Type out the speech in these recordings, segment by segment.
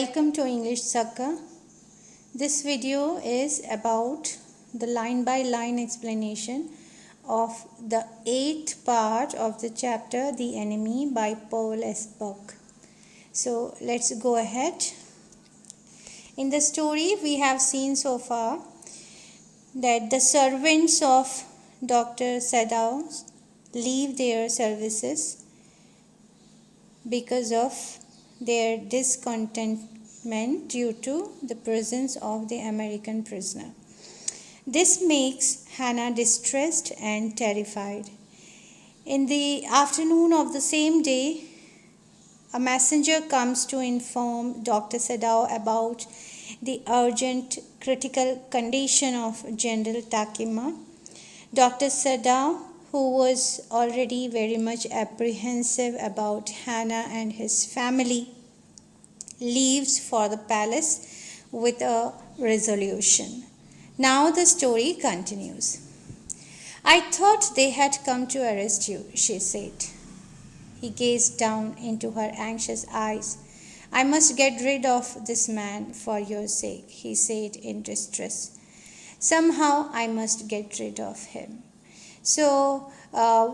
Welcome to English Sakka. This video is about the line by line explanation of the 8th part of the chapter The Enemy by Paul S. Buck. So let's go ahead. In the story we have seen so far that the servants of Dr. Sadao leave their services because of their discontentment due to the presence of the American prisoner. This makes Hannah distressed and terrified. In the afternoon of the same day, a messenger comes to inform Dr. Sadao about the urgent critical condition of General Takima. Dr. Sadao, who was already very much apprehensive about Hannah and his family, leaves for the palace with a resolution. Now the story continues. "I thought they had come to arrest you," she said. He gazed down into her anxious eyes. "I must get rid of this man for your sake," he said in distress. "Somehow I must get rid of him." So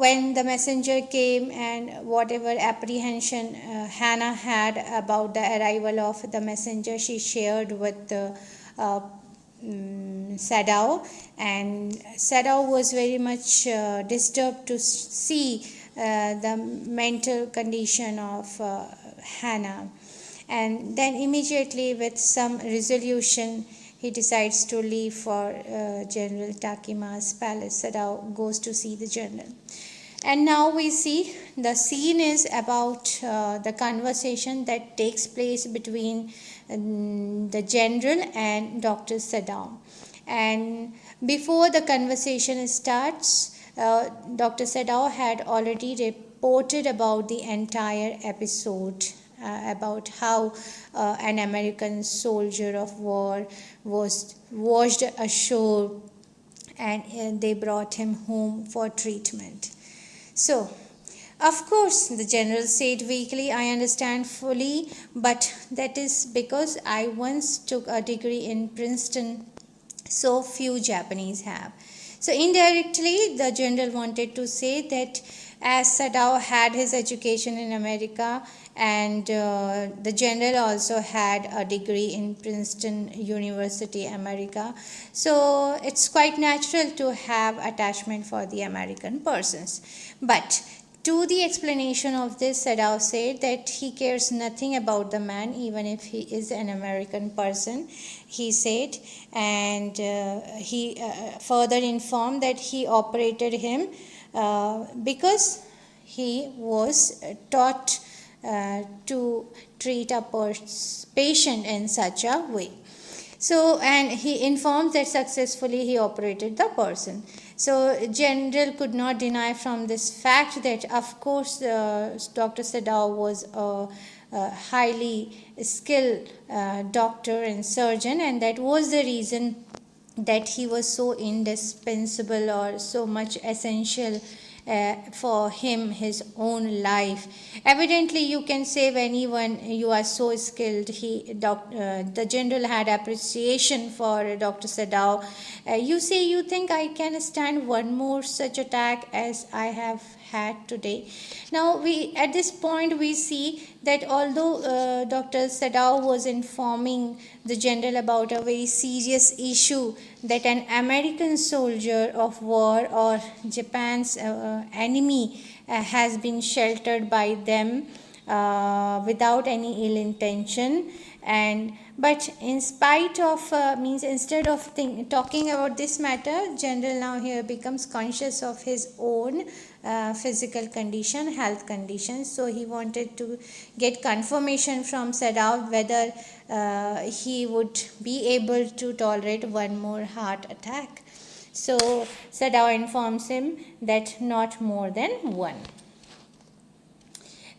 when the messenger came and whatever apprehension Hannah had about the arrival of the messenger, she shared with Sadao, and Sadao was very much disturbed to see the mental condition of Hannah, and then immediately with some resolution he decides to leave for General Takima's palace. Sadao goes to see the general. And now we see the scene is about the conversation that takes place between the general and Dr. Sadao. And before the conversation starts, Dr. Sadao had already reported about the entire episode, about how an American soldier of war was washed ashore and they brought him home for treatment. So, of course, the general said weakly, "I understand fully, but that is because I once took a degree in Princeton, so few Japanese have." So indirectly, the general wanted to say that as Sadao had his education in America and the general also had a degree in Princeton University, America, so it's quite natural to have attachment for the American persons. But to the explanation of this, Sadao said that he cares nothing about the man, even if he is an American person, he said, and he further informed that he operated him because he was taught to treat a patient in such a way. So, and he informed that successfully he operated the person. So, general could not deny from this fact that, of course, Dr. Sadao was a highly skilled doctor and surgeon, and that was the reason that he was so indispensable or so much essential for him, his own life. Evidently, you can say when you are so skilled, the general had appreciation for Dr. Sadao. You say you think I can stand one more such attack as I have had today. Now at this point we see that although Dr. Sadao was informing the general about a very serious issue, that an American soldier of war or Japan's enemy has been sheltered by them without any ill intention, but in spite of instead of talking about this matter, general now here becomes conscious of his own physical condition, health condition. So he wanted to get confirmation from Sadao whether he would be able to tolerate one more heart attack. So Sadao informs him that not more than one.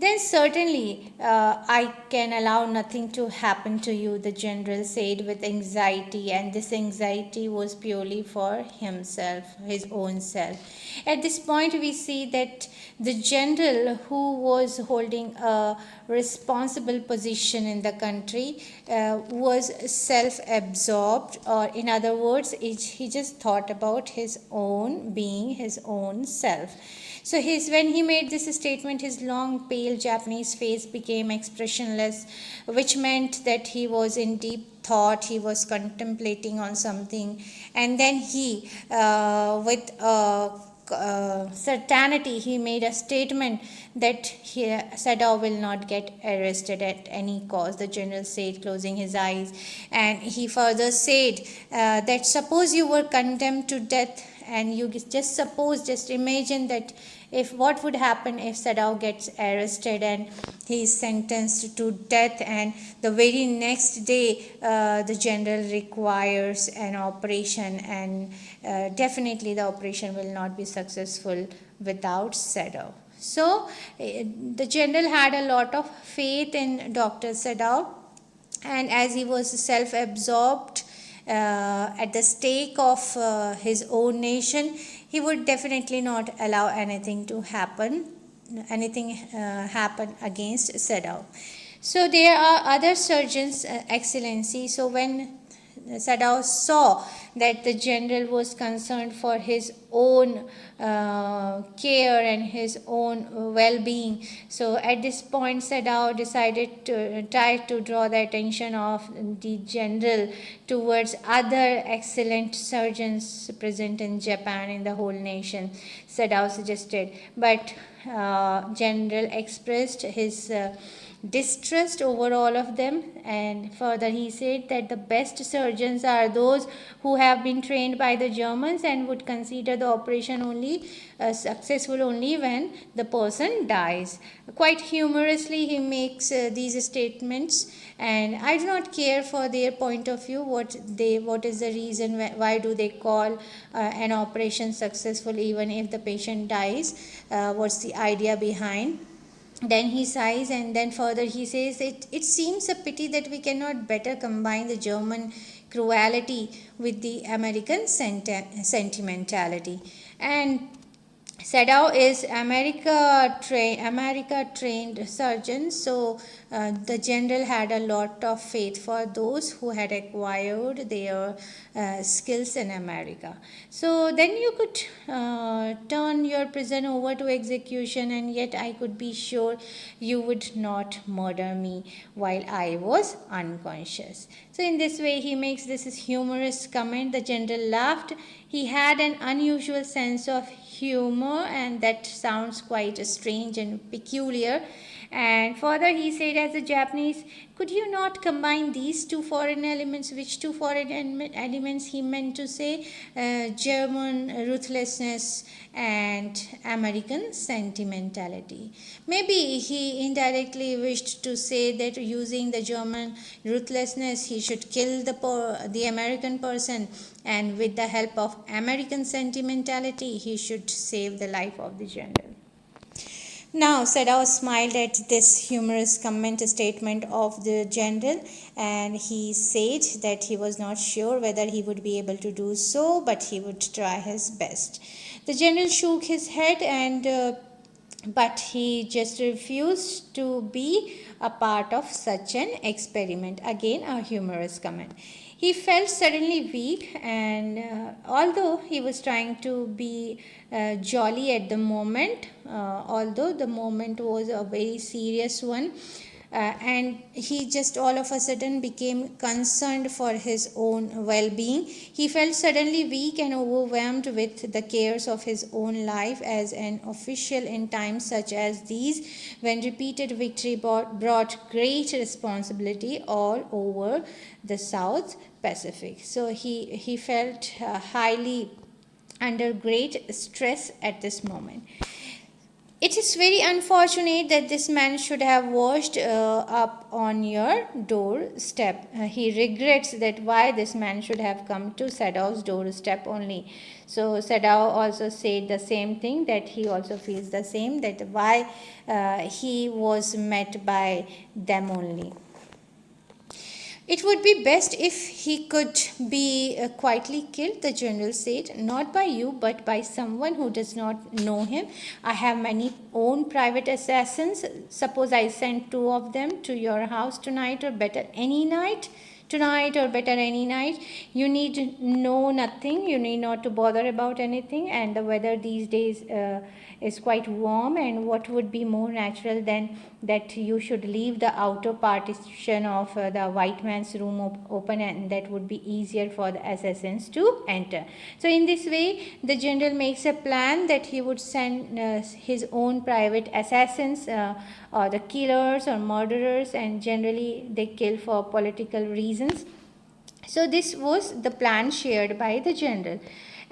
"Then certainly I can allow nothing to happen to you," the general said with anxiety, and this anxiety was purely for himself, his own self. At this point we see that the general, who was holding a responsible position in the country was self-absorbed, or in other words, he just thought about his own being, his own self. So when he made this statement, his long, pale Japanese face became expressionless, which meant that he was in deep thought, he was contemplating on something, and then he, with certainty, he made a statement that Sadao will not get arrested at any cost, the general said, closing his eyes. And he further said that suppose you were condemned to death, and you just imagine that if what would happen if Sadao gets arrested and he is sentenced to death, and the very next day the general requires an operation, and definitely the operation will not be successful without Sadao. So the general had a lot of faith in Dr. Sadao, and as he was self-absorbed at the stake of his own nation, he would definitely not allow anything happen against Sadao. So there are other surgeons, Excellency. So when Sadao saw that the general was concerned for his own care and his own well-being, so at this point Sadao decided to try to draw the attention of the general towards other excellent surgeons present in Japan, in the whole nation, Sadao suggested. But general expressed his distrust over all of them, and further he said that the best surgeons are those who have been trained by the Germans and would consider the operation only successful only when the person dies. Quite humorously he makes these statements, and I do not care for their point of view, what is the reason, why do they call an operation successful even if the patient dies, what's the idea behind. Then he sighs, and then further he says, it seems a pity that we cannot better combine the German cruelty with the American sentimentality. And Sadao is America trained surgeon, so the general had a lot of faith for those who had acquired their skills in America. So then you could turn your prison over to execution, and yet I could be sure you would not murder me while I was unconscious. So in this way he makes this humorous comment. The general laughed. He had an unusual sense of humor, and that sounds quite strange and peculiar. And further he said, as a Japanese, could you not combine these two foreign elements? Which two foreign elements he meant to say? German ruthlessness and American sentimentality. Maybe he indirectly wished to say that using the German ruthlessness he should kill the American person, and with the help of American sentimentality he should save the life of the general. Now Sadao smiled at this humorous statement of the general, and he said that he was not sure whether he would be able to do so, but he would try his best. The general shook his head, and but he just refused to be a part of such an experiment. Again, a humorous comment. He felt suddenly weak, and although he was trying to be jolly at the moment, although the moment was a very serious one, and he just all of a sudden became concerned for his own well-being. He felt suddenly weak and overwhelmed with the cares of his own life as an official in times such as these, when repeated victory brought great responsibility all over the South Pacific. So he felt highly under great stress at this moment. It is very unfortunate that this man should have washed up on your doorstep. He regrets that why this man should have come to Sadao's doorstep only. So Sadao also said the same thing, that he also feels the same, that why he was met by them only. It would be best if he could be quietly killed, the general said. Not by you, but by someone who does not know him. I have many own private assassins. Suppose I send two of them to your house tonight, or better any night. Tonight, or better any night. You need know nothing. You need not to bother about anything. And the weather these days is quite warm. And what would be more natural than that you should leave the outer partition of the white man's room open, and that would be easier for the assassins to enter. So in this way, the general makes a plan that he would send his own private assassins, or the killers or murderers, and generally they kill for political reasons. So this was the plan shared by the general.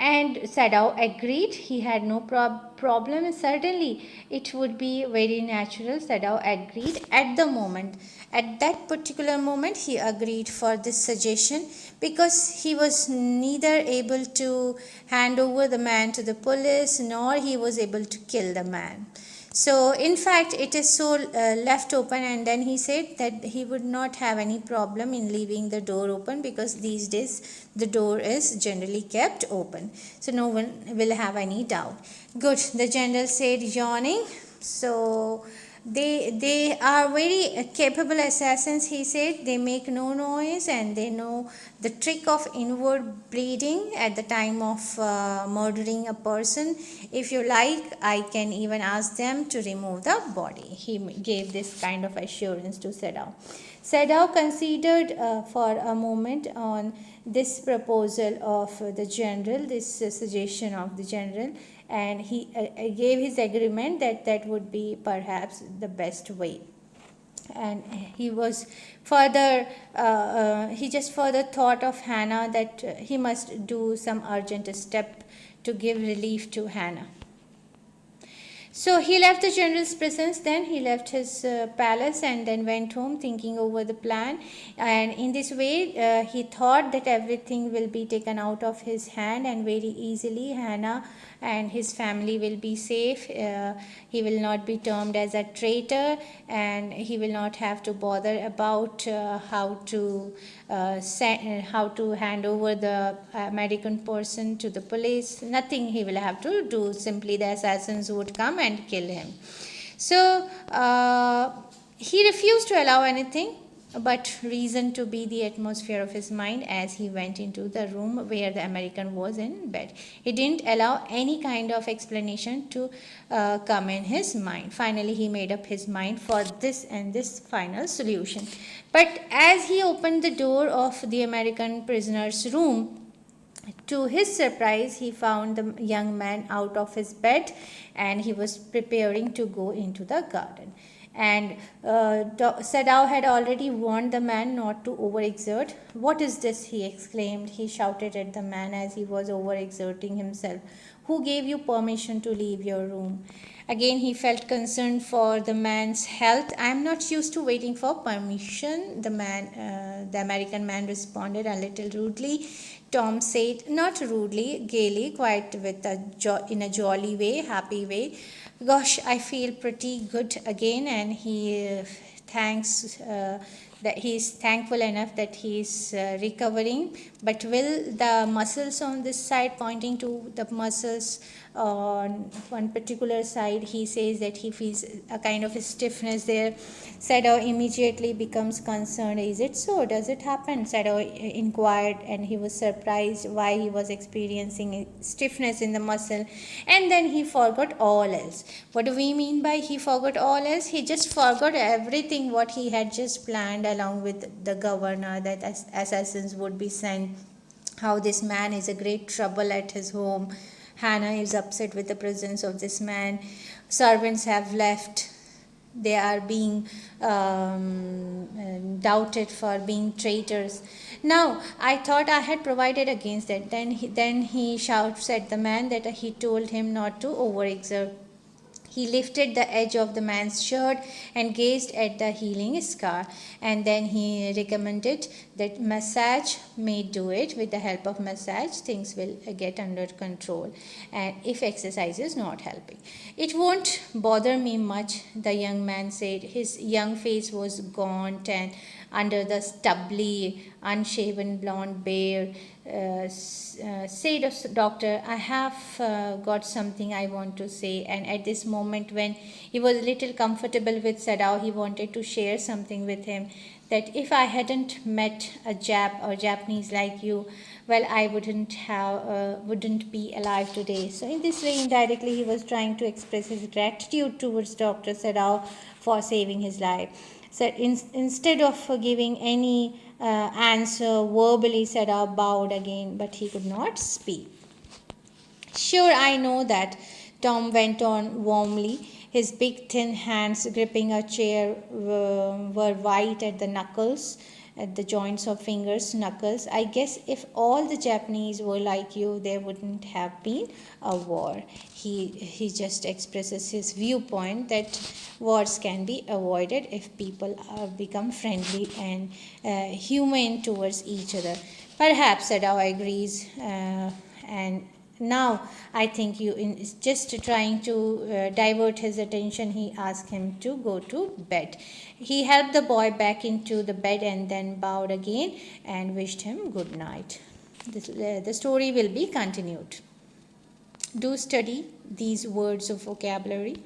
And Sadao agreed. He had no problem. Certainly, it would be very natural. Sadao agreed at the moment. At that particular moment, he agreed for this suggestion, because he was neither able to hand over the man to the police, nor he was able to kill the man. So, in fact, it is so left open, and then he said that he would not have any problem in leaving the door open, because these days the door is generally kept open. So, no one will have any doubt. Good, the general said, yawning. So, they are very capable assassins, he said. They make no noise, and they know the trick of inward bleeding at the time of murdering a person. If you like, I can even ask them to remove the body. He gave this kind of assurance to Sadao. Sadao considered for a moment on this proposal of the general, this suggestion of the general, and he gave his agreement that that would be perhaps the best way. And he was further he just further thought of Hannah, that he must do some urgent step to give relief to Hannah. So he left the general's presence, then he left his palace, and then went home thinking over the plan. And in this way, he thought that everything will be taken out of his hand, and very easily Hannah and his family will be safe. He will not be termed as a traitor, and he will not have to bother about how to hand over the American person to the police. Nothing he will have to do. Simply the assassins would come and kill him. So he refused to allow anything but reason to be the atmosphere of his mind as he went into the room where the American was in bed. He didn't allow any kind of explanation to come in his mind. Finally, he made up his mind for this and this final solution. But as he opened the door of the American prisoner's room, to his surprise, he found the young man out of his bed, and he was preparing to go into the garden. And Sadao had already warned the man not to overexert. "What is this?" he exclaimed. He shouted at the man as he was overexerting himself. "Who gave you permission to leave your room?" Again, he felt concerned for the man's health. "I am not used to waiting for permission," the American man responded a little rudely. Tom said, not rudely, gaily, quite in a jolly way, happy way. "Gosh, I feel pretty good again," and he that he is thankful enough that he is recovering. But will the muscles on this side, pointing to the muscles on one particular side, he says that he feels a kind of a stiffness there. Sadao immediately becomes concerned. "Is it so? Does it happen?" Sadao inquired, and he was surprised why he was experiencing stiffness in the muscle. And then he forgot all else. What do we mean by he forgot all else? He just forgot everything what he had just planned along with the governor, that assassins would be sent, how this man is a great trouble at his home. Hannah is upset with the presence of this man. Servants have left. They are being doubted for being traitors. Now, I thought I had provided against that. Then he shouts at the man that he told him not to overexert. He lifted the edge of the man's shirt and gazed at the healing scar, and then he recommended that massage may do it. With the help of massage, things will get under control, and if exercise is not helping. "It won't bother me much," the young man said. His young face was gaunt and under the stubbly, unshaven blonde beard, said, Doctor, I have got something I want to say. And at this moment, when he was a little comfortable with Sadao, he wanted to share something with him, that if I hadn't met a Jap or Japanese like you, well, I wouldn't be alive today. So in this way, indirectly, he was trying to express his gratitude towards Dr. Sadao for saving his life. So instead of giving any answer verbally, Sadao bowed again, but he could not speak. Sure, I know that, Tom went on warmly. His big thin hands gripping a chair were white at the knuckles, at the joints of fingers, knuckles. I guess if all the Japanese were like you, there wouldn't have been a war. He just expresses his viewpoint that wars can be avoided if people become friendly and humane towards each other. Perhaps Sadao agrees, and now I think you in just trying to divert his attention, he asked him to go to bed. He helped the boy back into the bed and then bowed again and wished him good night. The story will be continued. Do study these words of vocabulary.